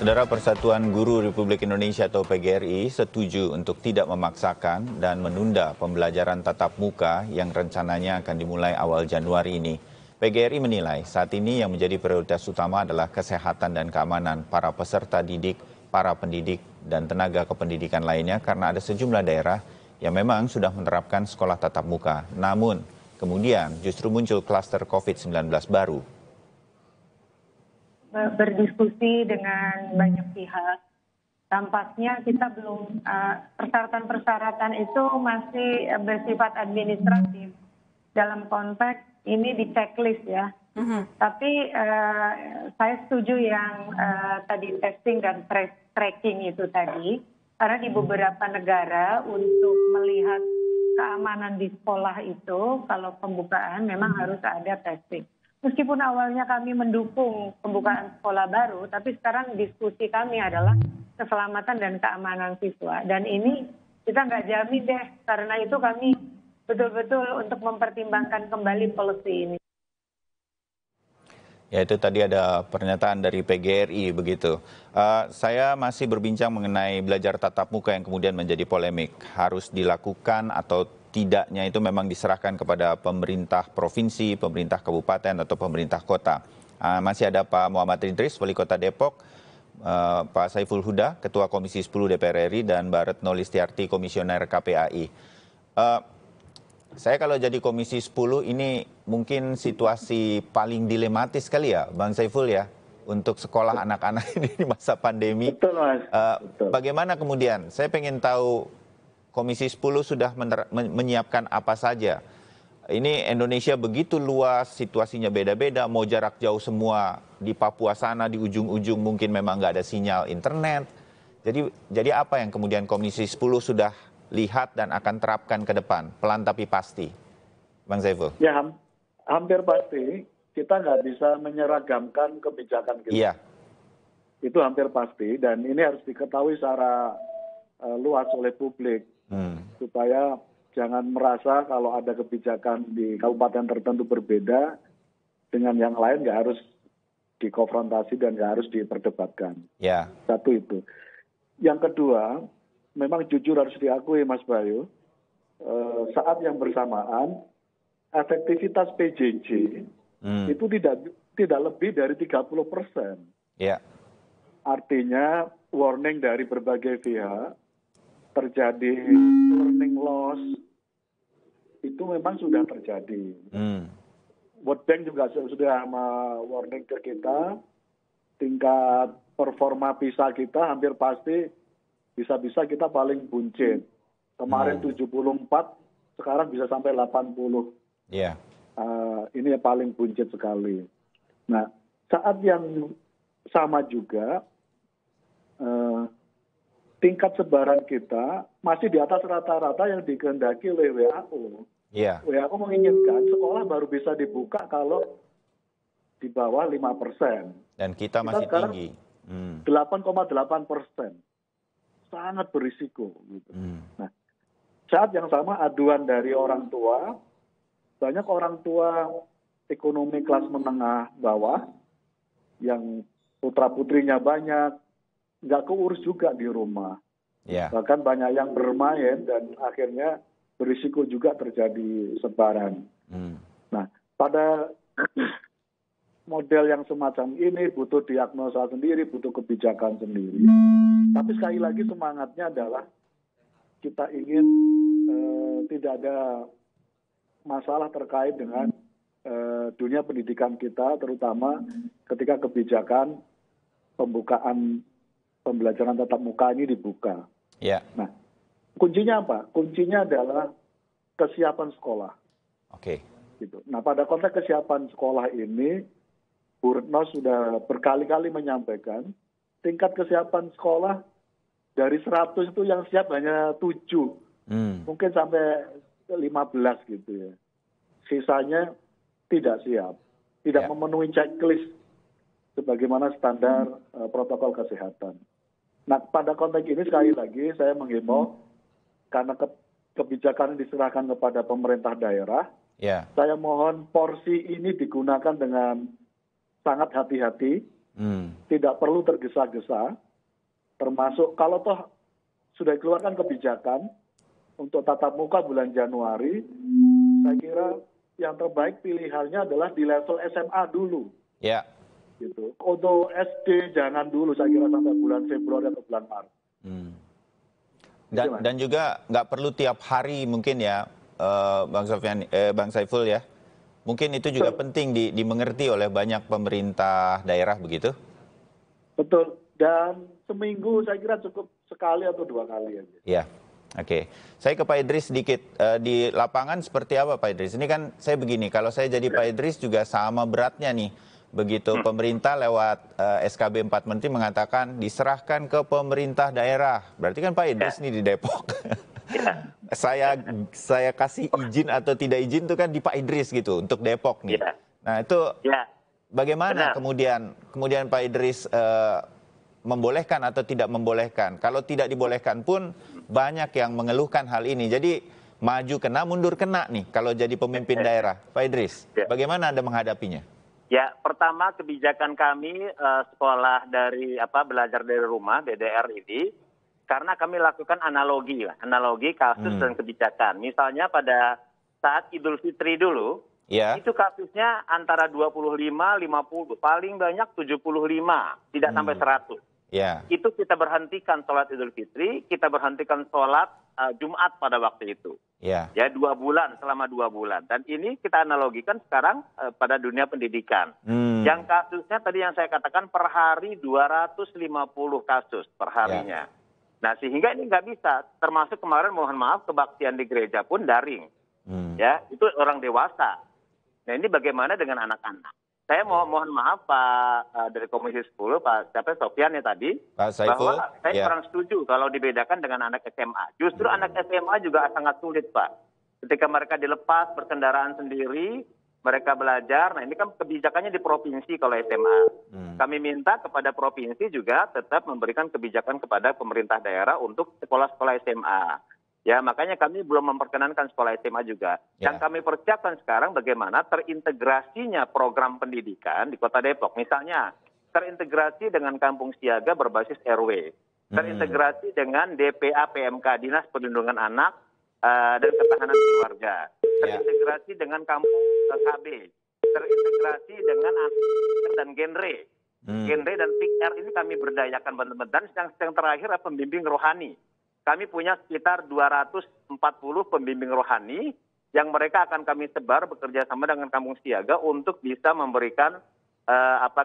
Saudara Persatuan Guru Republik Indonesia atau PGRI setuju untuk tidak memaksakan dan menunda pembelajaran tatap muka yang rencananya akan dimulai awal Januari ini. PGRI menilai saat ini yang menjadi prioritas utama adalah kesehatan dan keamanan para peserta didik, para pendidik, dan tenaga kependidikan lainnya karena ada sejumlah daerah yang memang sudah menerapkan sekolah tatap muka. Namun, kemudian justru muncul klaster COVID-19 baru. Berdiskusi dengan banyak pihak, tampaknya kita belum, persyaratan-persyaratan itu masih bersifat administratif. Dalam konteks ini di checklist ya. Tapi saya setuju yang tadi testing dan tracking itu tadi, karena di beberapa negara untuk melihat keamanan di sekolah itu, kalau pembukaan memang harus ada testing. Meskipun awalnya kami mendukung pembukaan sekolah baru, tapi sekarang diskusi kami adalah keselamatan dan keamanan siswa. Dan ini kita nggak jamin deh, karena itu kami betul-betul untuk mempertimbangkan kembali policy ini. Ya, itu tadi ada pernyataan dari PGRI begitu. Saya masih berbincang mengenai belajar tatap muka yang kemudian menjadi polemik. Harus dilakukan atau tidaknya itu memang diserahkan kepada pemerintah provinsi, pemerintah kabupaten atau pemerintah kota. Masih ada Pak Muhammad Idris, Wali Kota Depok, Pak Saiful Huda, Ketua Komisi 10 DPR RI, dan Mbak Retno Listiarti, Komisioner KPAI. Saya kalau jadi Komisi 10 ini mungkin situasi paling dilematis kali ya, Bang Saiful ya, untuk sekolah anak-anak ini di masa pandemi. Betul, Mas. Betul. Bagaimana kemudian? Saya pengen tahu Komisi 10 sudah menyiapkan apa saja. Ini Indonesia begitu luas, situasinya beda-beda, mau jarak jauh semua di Papua sana, di ujung-ujung mungkin memang nggak ada sinyal internet. Jadi apa yang kemudian Komisi 10 sudah lihat dan akan terapkan ke depan, pelan tapi pasti, Bang Saiful? Ya, hampir pasti kita nggak bisa menyeragamkan kebijakan kita. Iya. Itu hampir pasti, dan ini harus diketahui secara luas oleh publik. Supaya jangan merasa kalau ada kebijakan di kabupaten tertentu berbeda dengan yang lain, nggak harus dikonfrontasi dan nggak harus diperdebatkan. Ya. Satu itu. Yang kedua, memang jujur harus diakui Mas Bayu, saat yang bersamaan efektivitas PJJ itu tidak lebih dari 30%. Ya. Artinya warning dari berbagai pihak, terjadi learning loss, itu memang sudah terjadi. World Bank juga sudah warning ke kita, tingkat performa PISA kita hampir pasti bisa-bisa kita paling buncit. Kemarin 74, sekarang bisa sampai 80. Iya. Ini yang paling buncit sekali. Nah, saat yang sama juga, tingkat sebaran kita masih di atas rata-rata yang dikehendaki oleh WHO. Iya. WHO menginginkan sekolah baru bisa dibuka kalau di bawah 5%. Dan kita masih tinggi. 8,8%. Sangat berisiko. Gitu. Nah, saat yang sama aduan dari orang tua, banyak orang tua ekonomi kelas menengah bawah, yang putra-putrinya banyak, nggak keurus juga di rumah. Yeah. Bahkan banyak yang bermain dan akhirnya berisiko juga terjadi sebaran. Nah, pada model yang semacam ini butuh diagnosa sendiri, butuh kebijakan sendiri. Tapi sekali lagi semangatnya adalah kita ingin tidak ada masalah terkait dengan dunia pendidikan kita, terutama ketika kebijakan pembukaan pembelajaran tatap muka ini dibuka. Yeah. Nah, kuncinya apa? Kuncinya adalah kesiapan sekolah. Oke. Gitu. Nah, pada konteks kesiapan sekolah ini, Bu Retno sudah berkali-kali menyampaikan, tingkat kesiapan sekolah dari 100 itu yang siap hanya 7. Mungkin sampai 15 gitu ya. Sisanya tidak siap. Tidak memenuhi checklist sebagaimana standar protokol kesehatan. Nah, pada konteks ini sekali lagi saya menghimbau, karena kebijakan diserahkan kepada pemerintah daerah, saya mohon porsi ini digunakan dengan sangat hati-hati, Tidak perlu tergesa-gesa, termasuk kalau toh sudah dikeluarkan kebijakan untuk tatap muka bulan Januari, saya kira yang terbaik pilihannya adalah di level SMA dulu. Ya. Gitu. Untuk SD jangan dulu, saya kira sampai bulan Februari atau bulan Maret. Dan juga nggak perlu tiap hari mungkin ya, Bang Saiful ya. Mungkin itu juga penting dimengerti oleh banyak pemerintah daerah begitu. Betul. Dan seminggu saya kira cukup sekali atau 2 kali aja. Ya, oke. Saya ke Pak Idris sedikit. Di lapangan seperti apa Pak Idris? Ini kan saya begini, kalau saya jadi Pak Idris juga sama beratnya nih. Begitu pemerintah lewat SKB 4 Menteri mengatakan diserahkan ke pemerintah daerah. Berarti kan Pak Idris nih di Depok. Saya kasih izin atau tidak izin itu kan di Pak Idris gitu untuk Depok nih. Nah itu bagaimana kemudian Pak Idris membolehkan atau tidak membolehkan? Kalau tidak dibolehkan pun banyak yang mengeluhkan hal ini. Jadi maju kena, mundur kena nih kalau jadi pemimpin daerah. Pak Idris, bagaimana Anda menghadapinya? Ya, pertama kebijakan kami sekolah dari belajar dari rumah BDR ini, karena kami lakukan analogi kasus dan kebijakan. Misalnya pada saat Idul Fitri dulu, itu kasusnya antara 25, 50, paling banyak 75, tidak sampai 100. Itu kita berhentikan sholat Idul Fitri, kita berhentikan sholat Jumat pada waktu itu. Ya, 2 bulan, selama 2 bulan. Dan ini kita analogikan sekarang pada dunia pendidikan. Yang kasusnya tadi yang saya katakan per hari 250 kasus per harinya. Nah, sehingga ini nggak bisa. Termasuk kemarin mohon maaf kebaktian di gereja pun daring. Ya, itu orang dewasa. Nah, ini bagaimana dengan anak-anak? Saya mohon maaf Pak dari Komisi 10, Pak Sofyan ya tadi, Pak Saiful, bahwa saya kurang setuju kalau dibedakan dengan anak SMA. Justru anak SMA juga sangat sulit, Pak. Ketika mereka dilepas berkendaraan sendiri, mereka belajar. Nah, ini kan kebijakannya di provinsi kalau SMA. Kami minta kepada provinsi juga tetap memberikan kebijakan kepada pemerintah daerah untuk sekolah-sekolah SMA. Ya, makanya kami belum memperkenankan sekolah SMA juga. Yang kami persiapkan sekarang bagaimana terintegrasinya program pendidikan di Kota Depok. Misalnya, terintegrasi dengan kampung siaga berbasis RW. Terintegrasi dengan DPA PMK, Dinas Perlindungan Anak dan Ketahanan Keluarga. Terintegrasi dengan kampung KB. Terintegrasi dengan dan genre. Genre dan PIKR ini kami berdayakan teman-teman. Dan yang terakhir adalah pembimbing rohani. Kami punya sekitar 240 pembimbing rohani yang mereka akan kami sebar bekerja sama dengan kampung siaga untuk bisa memberikan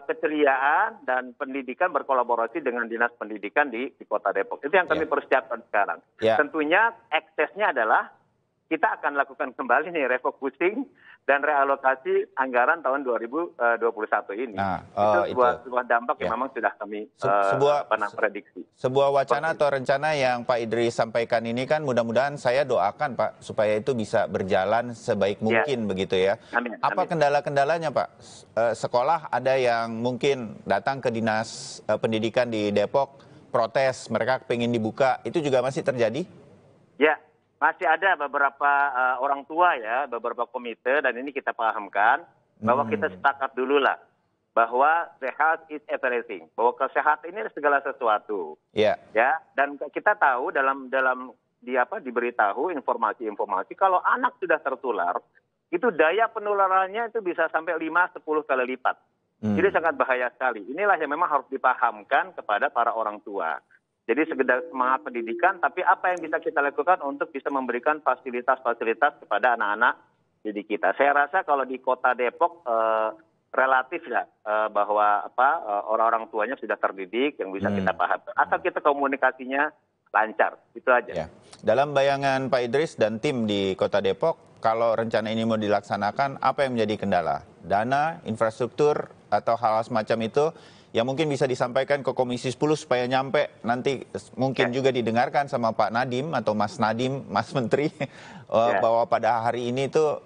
keceriaan dan pendidikan berkolaborasi dengan dinas pendidikan di Kota Depok. Itu yang kami persiapkan sekarang. Tentunya eksesnya adalah kita akan lakukan kembali nih refocusing dan realokasi anggaran tahun 2021 ini. Itu sebuah dampak yang memang sudah kami prediksi. Sebuah wacana atau rencana yang Pak Idris sampaikan ini kan mudah-mudahan saya doakan Pak supaya itu bisa berjalan sebaik mungkin begitu ya. Apa kendala-kendalanya Pak? Sekolah ada yang mungkin datang ke dinas pendidikan di Depok protes, mereka pengen dibuka, itu juga masih terjadi? Ya. Masih ada beberapa orang tua ya, beberapa komite, dan ini kita pahamkan bahwa kita sepakat dulu lah bahwa health is everything, bahwa kesehatan ini segala sesuatu. Ya, dan kita tahu dalam diberitahu informasi kalau anak sudah tertular, itu daya penularannya itu bisa sampai 5-10 kali lipat. Jadi sangat bahaya sekali. Inilah yang memang harus dipahamkan kepada para orang tua. Jadi sekedar semangat pendidikan, tapi apa yang bisa kita lakukan untuk bisa memberikan fasilitas-fasilitas kepada anak-anak didik kita. Saya rasa kalau di Kota Depok relatif ya bahwa orang-orang tuanya sudah terdidik yang bisa kita paham. Asal kita komunikasinya lancar, itu aja. Dalam bayangan Pak Idris dan tim di Kota Depok, kalau rencana ini mau dilaksanakan, apa yang menjadi kendala? Dana, infrastruktur, atau hal-hal semacam itu yang mungkin bisa disampaikan ke Komisi 10 supaya nyampe nanti mungkin juga didengarkan sama Pak Nadiem atau Mas Nadiem, Mas Menteri, bahwa pada hari ini itu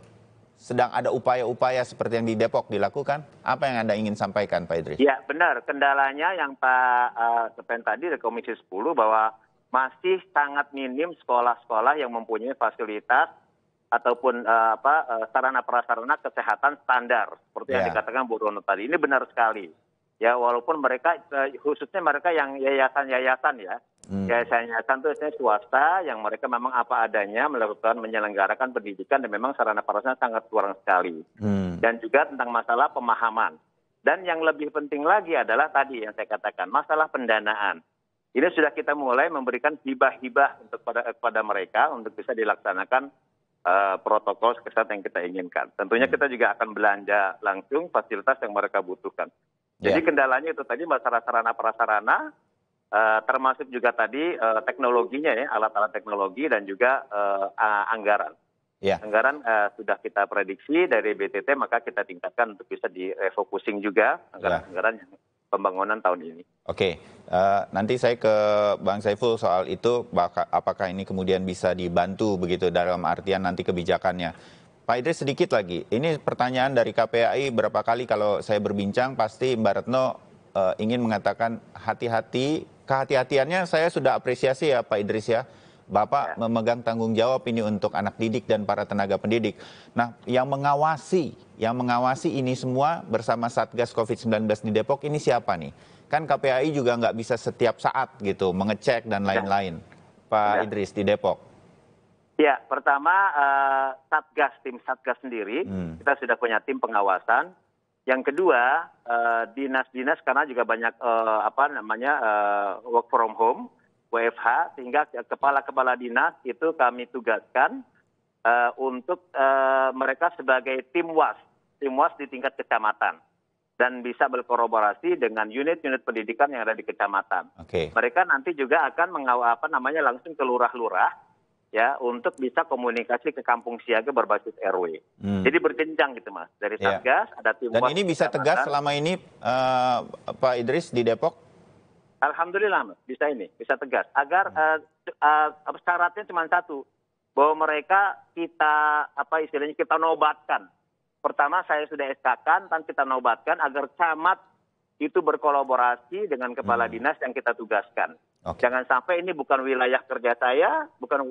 sedang ada upaya-upaya seperti yang di Depok dilakukan. Apa yang Anda ingin sampaikan Pak Idris? Ya benar, kendalanya yang Pak Sepen tadi dari Komisi 10 bahwa masih sangat minim sekolah-sekolah yang mempunyai fasilitas ataupun sarana prasarana kesehatan standar seperti yang dikatakan Bu Rono tadi. Ini benar sekali. ya walaupun mereka khususnya mereka yang yayasan-yayasan ya. Yayasan-yayasan itu biasanya swasta yang mereka memang apa adanya melakukan menyelenggarakan pendidikan dan memang sarana prasarana sangat kurang sekali. Dan juga tentang masalah pemahaman. Dan yang lebih penting lagi adalah tadi yang saya katakan, masalah pendanaan. Ini sudah kita mulai memberikan hibah-hibah untuk kepada mereka untuk bisa dilaksanakan protokol kesehatan yang kita inginkan. Tentunya kita juga akan belanja langsung fasilitas yang mereka butuhkan. Jadi kendalanya itu tadi masalah sarana prasarana, termasuk juga tadi teknologinya ya, alat-alat teknologi dan juga anggaran. Anggaran sudah kita prediksi dari BTT, maka kita tingkatkan untuk bisa direfocusing juga anggaran-anggaran pembangunan tahun ini. Oke, nanti saya ke Bang Saiful soal itu, apakah ini kemudian bisa dibantu begitu dalam artian nanti kebijakannya. Pak Idris sedikit lagi, ini pertanyaan dari KPAI berapa kali kalau saya berbincang pasti Mbak Retno ingin mengatakan hati-hati, kehati-hatiannya saya sudah apresiasi ya Pak Idris ya. Bapak memegang tanggung jawab ini untuk anak didik dan para tenaga pendidik. Nah, yang mengawasi ini semua bersama Satgas COVID-19 di Depok ini siapa nih? Kan KPAI juga nggak bisa setiap saat gitu mengecek dan lain-lain. Pak Idris di Depok. Ya, pertama tim Satgas sendiri, kita sudah punya tim pengawasan. Yang kedua, dinas-dinas karena juga banyak work from home. WFH, sehingga kepala-kepala dinas itu kami tugaskan untuk mereka sebagai tim WAS di tingkat kecamatan dan bisa berkolaborasi dengan unit-unit pendidikan yang ada di kecamatan. Mereka nanti juga akan langsung ke lurah-lurah ya untuk bisa komunikasi ke kampung siaga berbasis RW. Jadi berjenjang gitu Mas, dari Satgas ada tim WAS. Dan ini bisa tegas selama ini Pak Idris di Depok? Alhamdulillah, bisa tegas. Agar syaratnya cuma satu, bahwa mereka kita nobatkan. Pertama saya sudah SK-kan, dan kita nobatkan agar camat itu berkolaborasi dengan kepala dinas yang kita tugaskan. Jangan sampai ini bukan wilayah kerja saya, bukan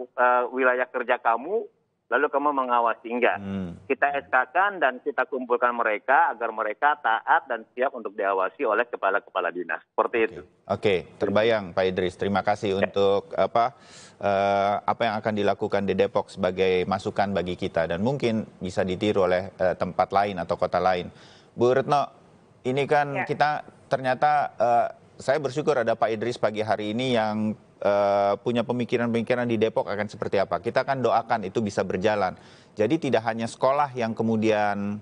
wilayah kerja kamu, lalu kamu mengawasi. Enggak. Kita SK-kan dan kita kumpulkan mereka agar mereka taat dan siap untuk diawasi oleh kepala-kepala dinas. Seperti itu. Oke, terbayang Pak Idris. Terima kasih untuk apa yang akan dilakukan di Depok sebagai masukan bagi kita dan mungkin bisa ditiru oleh tempat lain atau kota lain. Bu Retno, ini kan kita ternyata saya bersyukur ada Pak Idris pagi hari ini yang punya pemikiran-pemikiran di Depok akan seperti apa. Kita kan doakan itu bisa berjalan. Jadi tidak hanya sekolah yang kemudian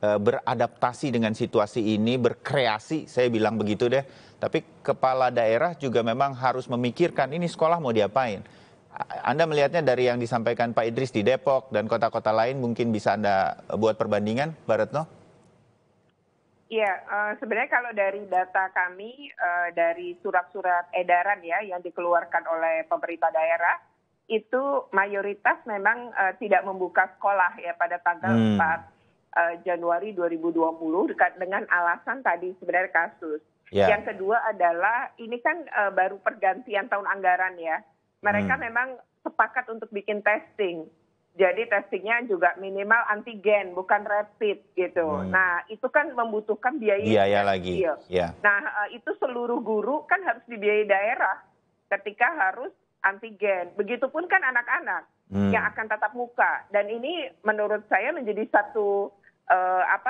beradaptasi dengan situasi ini, berkreasi, saya bilang begitu deh. Tapi kepala daerah juga memang harus memikirkan ini sekolah mau diapain. Anda melihatnya dari yang disampaikan Pak Idris di Depok dan kota-kota lain, mungkin bisa Anda buat perbandingan, Mbak Retno? Iya, sebenarnya kalau dari data kami, dari surat-surat edaran ya yang dikeluarkan oleh pemerintah daerah, itu mayoritas memang tidak membuka sekolah ya pada tanggal 4 Januari 2020 dengan alasan tadi sebenarnya kasus. Yang kedua adalah ini kan baru pergantian tahun anggaran ya. Mereka memang sepakat untuk bikin testing. Jadi testingnya juga minimal antigen, bukan rapid gitu. Nah, itu kan membutuhkan biaya lagi. Nah, itu seluruh guru kan harus dibiayai daerah ketika harus antigen. Begitupun kan anak-anak yang akan tatap muka. Dan ini menurut saya menjadi satu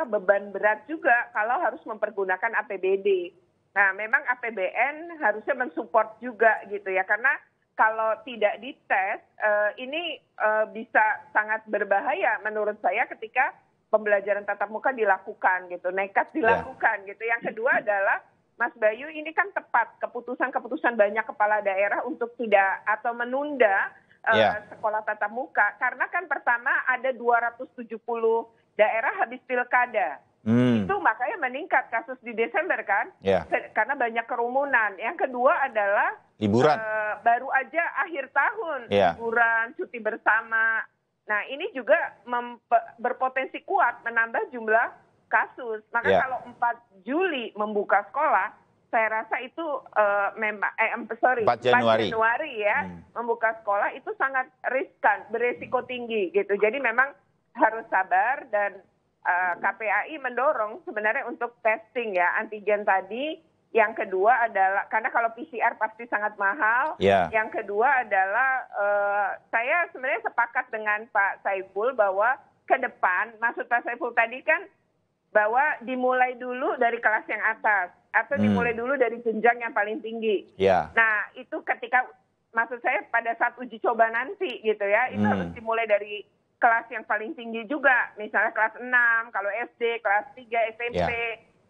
beban berat juga kalau harus mempergunakan APBD. Nah, memang APBN harusnya mensupport juga gitu ya, karena kalau tidak dites, ini bisa sangat berbahaya menurut saya ketika pembelajaran tatap muka dilakukan gitu, nekat dilakukan gitu. Yang kedua adalah, Mas Bayu, ini kan tepat keputusan banyak kepala daerah untuk tidak atau menunda sekolah tatap muka. Karena kan pertama ada 270 daerah habis pilkada. Itu makanya meningkat kasus di Desember kan, karena banyak kerumunan. Yang kedua adalah liburan. Baru aja akhir tahun, liburan, cuti bersama. Nah ini juga berpotensi kuat menambah jumlah kasus. Maka kalau 4 Juli membuka sekolah, saya rasa itu 4 Januari ya, membuka sekolah itu sangat riskan, beresiko tinggi gitu. Jadi memang harus sabar dan KPAI mendorong sebenarnya untuk testing ya antigen tadi. Yang kedua adalah karena kalau PCR pasti sangat mahal. Ya. Yang kedua adalah saya sebenarnya sepakat dengan Pak Saiful bahwa ke depan, maksud Pak Saiful tadi kan bahwa dimulai dulu dari kelas yang atas atau dimulai dulu dari jenjang yang paling tinggi. Ya. Nah itu ketika maksud saya pada saat uji coba nanti gitu ya, itu harus dimulai dari kelas yang paling tinggi juga, misalnya kelas 6, kalau SD, kelas 3 SMP,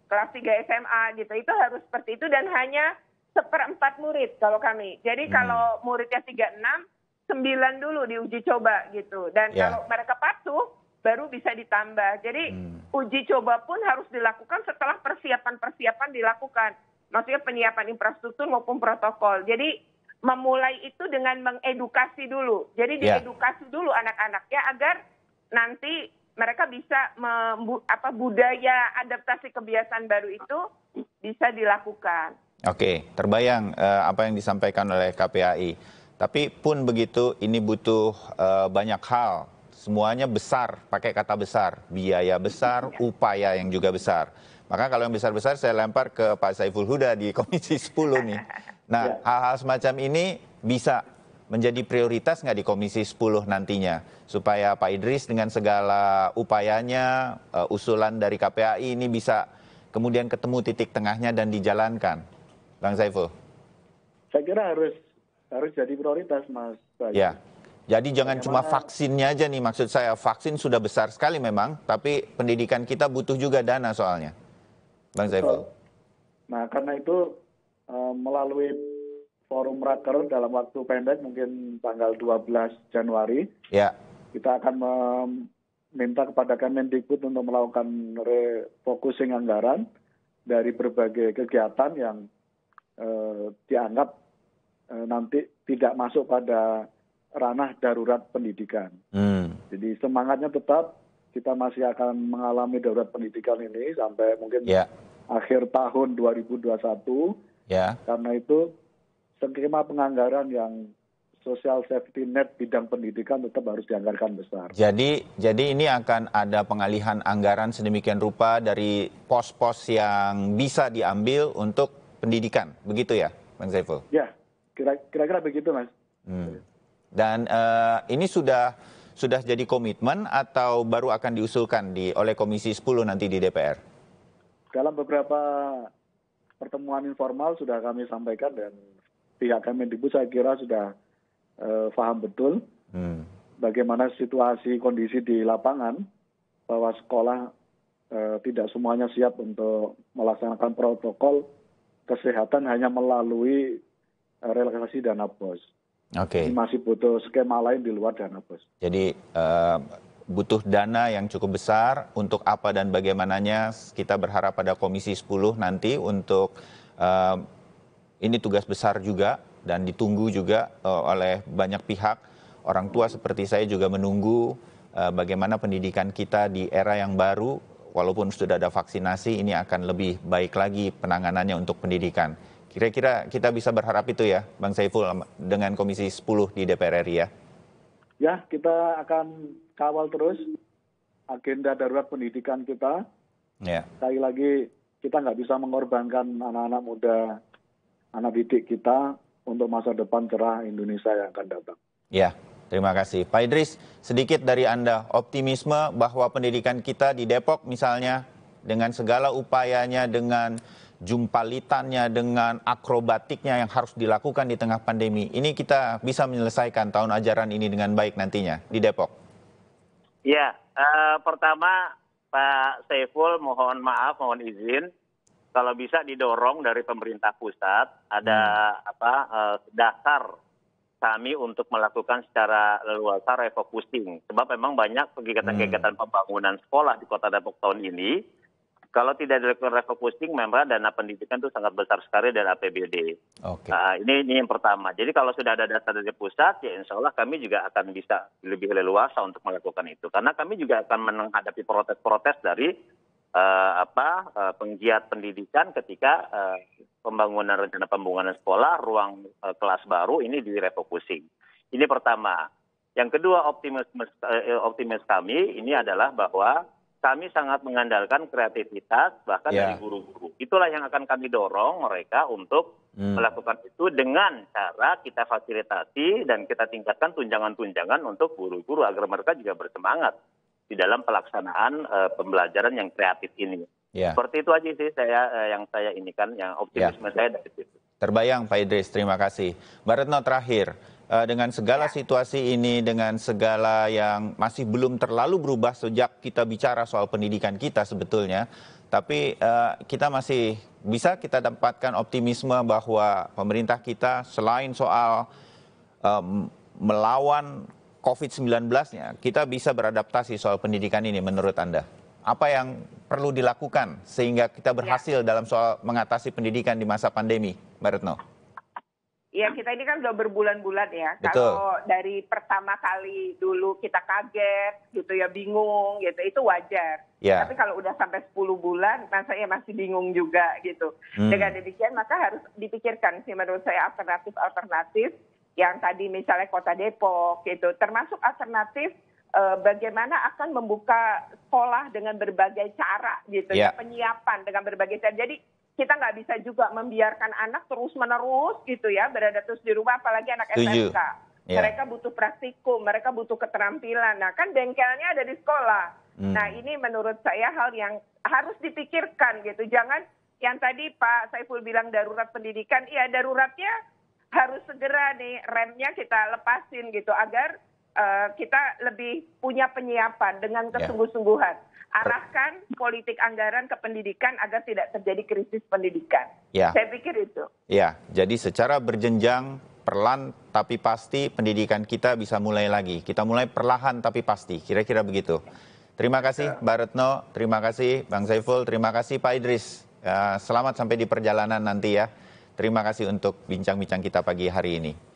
kelas 3 SMA gitu, itu harus seperti itu dan hanya 1/4 murid kalau kami. Jadi kalau muridnya 36, 9 dulu diuji coba gitu, dan kalau mereka patuh, baru bisa ditambah. Jadi uji coba pun harus dilakukan setelah persiapan-persiapan dilakukan, maksudnya penyiapan infrastruktur maupun protokol. Jadi memulai itu dengan mengedukasi dulu. Jadi diedukasi dulu anak-anaknya agar nanti mereka bisa budaya adaptasi kebiasaan baru itu bisa dilakukan. Oke, terbayang apa yang disampaikan oleh KPAI. Tapi pun begitu, ini butuh banyak hal. Semuanya besar, pakai kata besar. Biaya besar, upaya yang juga besar. Maka kalau yang besar-besar saya lempar ke Pak Saiful Huda di Komisi 10 nih. Nah, hal-hal semacam ini bisa menjadi prioritas nggak di Komisi 10 nantinya? Supaya Pak Idris dengan segala upayanya, usulan dari KPAI ini bisa kemudian ketemu titik tengahnya dan dijalankan. Bang Saiful. Saya kira harus jadi prioritas, Mas Bayu. Ya, jadi jangan cuma vaksinnya aja nih, maksud saya. Vaksin sudah besar sekali memang, tapi pendidikan kita butuh juga dana soalnya. Bang Saiful. Nah, karena itu melalui forum raker dalam waktu pendek, mungkin tanggal 12 Januari, kita akan meminta kepada Kemendikbud untuk melakukan refocusing anggaran dari berbagai kegiatan yang dianggap nanti tidak masuk pada ranah darurat pendidikan. Jadi semangatnya tetap kita masih akan mengalami darurat pendidikan ini sampai mungkin akhir tahun 2021. Karena itu skema penganggaran yang social safety net bidang pendidikan tetap harus dianggarkan besar. Jadi ini akan ada pengalihan anggaran sedemikian rupa dari pos-pos yang bisa diambil untuk pendidikan, begitu ya, Bang Saiful? Ya, kira-kira begitu, Mas. Dan ini sudah jadi komitmen atau baru akan diusulkan oleh Komisi 10 nanti di DPR? Dalam beberapa pertemuan informal sudah kami sampaikan dan pihak Kemendikbud saya kira sudah paham betul bagaimana situasi kondisi di lapangan, bahwa sekolah tidak semuanya siap untuk melaksanakan protokol kesehatan hanya melalui relaksasi dana BOS. Masih butuh skema lain di luar dana BOS. Jadi butuh dana yang cukup besar. Untuk apa dan bagaimananya kita berharap pada Komisi 10 nanti untuk ini tugas besar juga dan ditunggu juga oleh banyak pihak. Orang tua seperti saya juga menunggu bagaimana pendidikan kita di era yang baru, walaupun sudah ada vaksinasi, ini akan lebih baik lagi penanganannya untuk pendidikan. Kira-kira kita bisa berharap itu ya, Bang Saiful, dengan Komisi 10 di DPR RI ya? Ya, kita akan kawal terus agenda darurat pendidikan kita. Sekali lagi, kita nggak bisa mengorbankan anak-anak muda, anak didik kita untuk masa depan cerah Indonesia yang akan datang. Ya, terima kasih. Pak Idris, sedikit dari Anda, optimisme bahwa pendidikan kita di Depok misalnya, dengan segala upayanya, dengan jumpalitannya, dengan akrobatiknya yang harus dilakukan di tengah pandemi, ini kita bisa menyelesaikan tahun ajaran ini dengan baik nantinya di Depok? Ya, pertama Pak Saiful mohon maaf, mohon izin, kalau bisa didorong dari pemerintah pusat, ada dasar kami untuk melakukan secara leluasa refocusing. Sebab memang banyak kegiatan-kegiatan pembangunan sekolah di Kota Depok tahun ini. Kalau tidak dilakukan refocusing, memang dana pendidikan itu sangat besar sekali dari APBD. Ini yang pertama. Jadi kalau sudah ada data dari pusat, ya insya Allah kami juga akan bisa lebih leluasa untuk melakukan itu. Karena kami juga akan menghadapi protes-protes dari penggiat pendidikan ketika pembangunan rencana pembangunan sekolah, ruang kelas baru ini direfocusing. Ini pertama. Yang kedua, optimis kami ini adalah bahwa kami sangat mengandalkan kreativitas bahkan dari guru-guru. Itulah yang akan kami dorong mereka untuk melakukan itu dengan cara kita fasilitasi dan kita tingkatkan tunjangan-tunjangan untuk guru-guru agar mereka juga bersemangat di dalam pelaksanaan pembelajaran yang kreatif ini. Seperti itu aja sih yang saya yang optimisme saya dari situ. Terbayang Pak Idris, terima kasih. Mbak Retno terakhir, dengan segala situasi ini, dengan segala yang masih belum terlalu berubah sejak kita bicara soal pendidikan kita sebetulnya, tapi kita masih bisa kita dapatkan optimisme bahwa pemerintah kita selain soal melawan COVID-19-nya, kita bisa beradaptasi soal pendidikan ini menurut Anda. Apa yang perlu dilakukan sehingga kita berhasil dalam soal mengatasi pendidikan di masa pandemi, Mbak Retno? Ya, kita ini kan udah berbulan-bulan ya. Betul. Kalau dari pertama kali dulu kita kaget gitu ya, bingung gitu, itu wajar. Tapi kalau udah sampai 10 bulan, saya masih bingung juga gitu. Dengan demikian maka harus dipikirkan sih menurut saya alternatif-alternatif yang tadi misalnya Kota Depok gitu, termasuk alternatif bagaimana akan membuka sekolah dengan berbagai cara gitu ya, penyiapan dengan berbagai cara. Jadi kita nggak bisa juga membiarkan anak terus-menerus gitu ya, berada terus di rumah, apalagi anak SMK. Mereka butuh praktikum, mereka butuh keterampilan. Nah kan bengkelnya ada di sekolah. Nah ini menurut saya hal yang harus dipikirkan gitu. Jangan yang tadi Pak Saiful bilang darurat pendidikan, iya daruratnya harus segera nih remnya kita lepasin gitu, agar kita lebih punya penyiapan dengan kesungguh-sungguhan. Arahkan politik anggaran ke pendidikan agar tidak terjadi krisis pendidikan. Saya pikir itu. Jadi secara berjenjang, perlahan tapi pasti pendidikan kita bisa mulai lagi. Kita mulai perlahan tapi pasti, kira-kira begitu. Terima kasih Mbak Retno, terima kasih Bang Saiful, terima kasih Pak Idris. Selamat sampai di perjalanan nanti ya. Terima kasih untuk bincang-bincang kita pagi hari ini.